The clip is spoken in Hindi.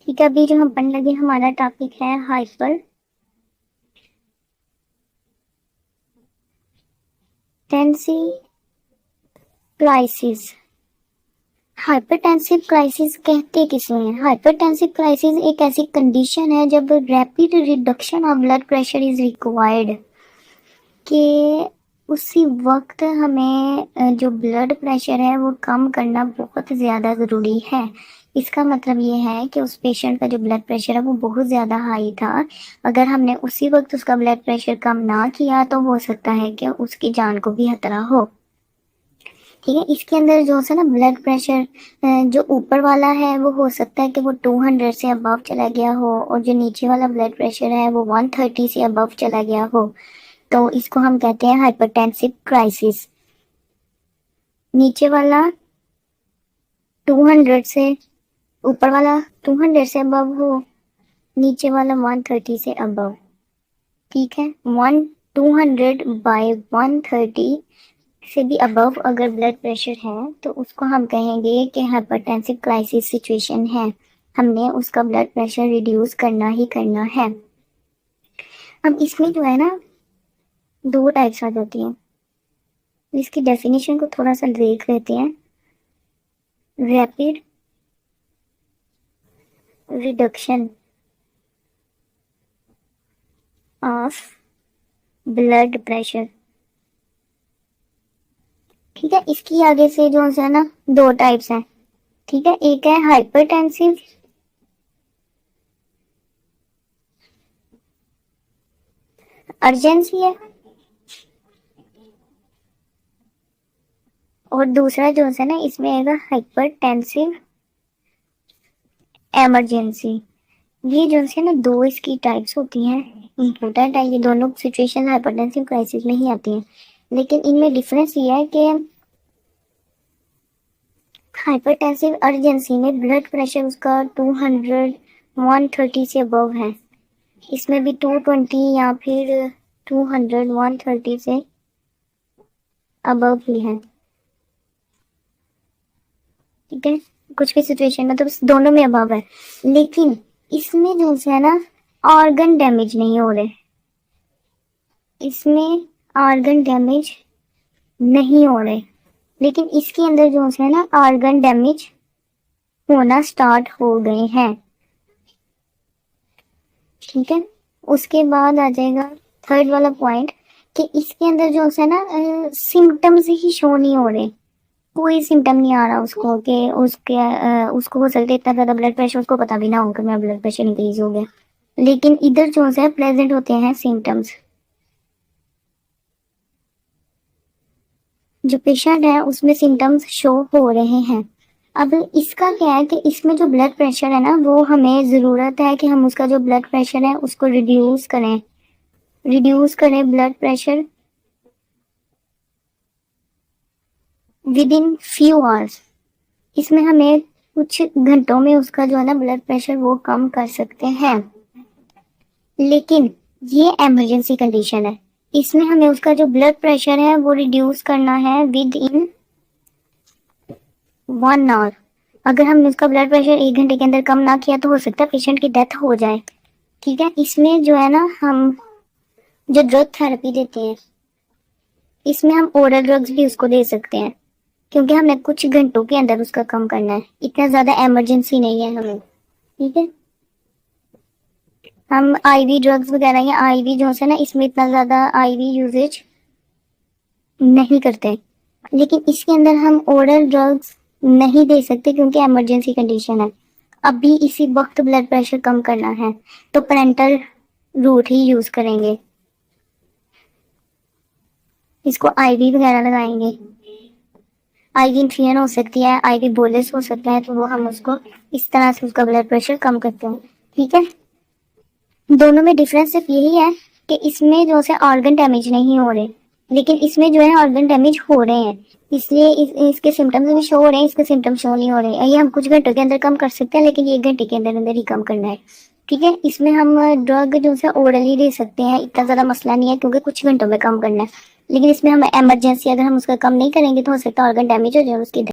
ठीक है, अभी जो हम पढ़ने लगे हमारा टॉपिक है hyper tensive crisis. Hypertensive crisis कहते किसे हैं? हाइपरटेंसिव क्राइसिस एक ऐसी कंडीशन है जब rapid reduction of blood pressure is required, कि उसी वक्त हमें जो ब्लड प्रेशर है वो कम करना बहुत ज़्यादा ज़रूरी है। इसका मतलब ये है कि उस पेशेंट का जो ब्लड प्रेशर है वो बहुत ज़्यादा हाई था। अगर हमने उसी वक्त उसका ब्लड प्रेशर कम ना किया तो हो सकता है कि उसकी जान को भी खतरा हो। ठीक है, इसके अंदर जो है ना ब्लड प्रेशर जो ऊपर वाला है वो हो सकता है कि वो 200 से अबव चला गया हो, और जो नीचे वाला ब्लड प्रेशर है वो 130 से अबव चला गया हो, तो इसको हम कहते हैं हाइपरटेंसिव क्राइसिस। नीचे वाला 200 से, ऊपर वाला 200 से अबव हो, नीचे वाला 130 से अबव। ठीक है, 200 बाय 130 से भी अबव अगर ब्लड प्रेशर है तो उसको हम कहेंगे कि हाइपरटेंसिव क्राइसिस सिचुएशन है, हमने उसका ब्लड प्रेशर रिड्यूस करना ही करना है। अब इसमें जो है ना दो टाइप्स आ जाती हैं, इसकी डेफिनेशन को थोड़ा सा देख लेते हैं। Rapid reduction of blood pressure. ठीक है, इसकी आगे से जो है ना दो टाइप्स हैं। ठीक है, एक है हाइपरटेंसिव अर्जेंसी है, और दूसरा जो है ना इसमें आएगा हाइपरटेंसिव इमरजेंसी। ये जो है ना दो इसकी टाइप्स होती हैं, इम्पोर्टेंट है। ये दोनों सिचुएशन हाइपरटेंसिव क्राइसिस में ही आती हैं, लेकिन इनमें डिफरेंस ये है कि हाइपरटेंसिव अर्जेंसी में ब्लड प्रेशर उसका 200 130 से अबव है, इसमें भी 220 या फिर 200 130 से अबव ही है। ठीक है, कुछ भी सिचुएशन में तो दोनों में अबव है, लेकिन इसमें जो है ना ऑर्गन डैमेज नहीं हो रहे, इसमें ऑर्गन डैमेज नहीं हो रहे, लेकिन इसके अंदर जो है ना ऑर्गन डैमेज होना स्टार्ट हो गए हैं। ठीक है, उसके बाद आ जाएगा थर्ड वाला पॉइंट, कि इसके अंदर जो है ना सिम्टम्स ही शो नहीं हो रहे, कोई सिम्टम नहीं आ रहा उसको, कि उसको हो सकता है इतना ज़्यादा ब्लड प्रेशर उसको पता भी ना हो कि मेरा ब्लड प्रेशर इंक्रीज हो गया, लेकिन इधर जो है प्रेजेंट होते हैं सिम्टम्स। जो पेशेंट है उसमें सिम्टम्स शो हो रहे हैं। अब इसका क्या है कि इसमें जो ब्लड प्रेशर है ना वो हमें ज़रूरत है कि हम उसका जो ब्लड प्रेशर है उसको रिड्यूस करें blood pressure with in few hours. इसमें हमें कुछ घंटों में उसका जो है ना ब्लड प्रेशर वो कम कर सकते हैं, लेकिन ये इमरजेंसी कंडीशन है। इसमें हमें उसका जो ब्लड प्रेशर है वो रिड्यूस करना है विद इन 1 आवर। अगर हमने उसका ब्लड प्रेशर 1 घंटे के अंदर कम ना किया तो हो सकता है पेशेंट की डेथ हो जाए। ठीक है, इसमें जो है ना हम जो ड्रग थेरेपी देते हैं, इसमें हम ओरल ड्रग्स भी उसको दे सकते हैं, क्योंकि हमें कुछ घंटों के अंदर उसका कम करना है, इतना ज़्यादा इमरजेंसी नहीं है हमें। ठीक है, हम आईवी ड्रग्स वगैरह या आईवी जो है ना इसमें इतना ज़्यादा आईवी यूजेज नहीं करते, लेकिन इसके अंदर हम ओरल ड्रग्स नहीं दे सकते क्योंकि इमरजेंसी कंडीशन है। अभी इसी वक्त ब्लड प्रेशर कम करना है तो पेरेंटल रूट ही यूज़ करेंगे, इसको आईवी वगैरह लगाएंगे। आईवी इन्फ्यूजन हो सकती है, आईवी बोलस हो सकता है, तो वो हम उसको इस तरह से उसका ब्लड प्रेशर कम करते हैं। ठीक है, दोनों में डिफरेंस सिर्फ यही है कि इसमें जो है ऑर्गन डैमेज नहीं हो रहे, लेकिन इसमें जो है ऑर्गन डैमेज हो रहे हैं, इसलिए इसके सिम्टम्स भी शो हो रहे हैं, इसके सिम्टम्स शो नहीं हो रहे हैं। ये हम कुछ घंटों के अंदर कम कर सकते हैं, लेकिन ये 1 घंटे के अंदर अंदर ही कम करना है। ठीक है, इसमें हम ड्रग जो है ओरली दे सकते हैं, इतना ज़्यादा मसला नहीं है क्योंकि कुछ घंटों में कम करना है, लेकिन इसमें हम इमरजेंसी अगर हम उसका कम नहीं करेंगे तो हो सकता है ऑर्गन डैमेज हो जाए, उसकी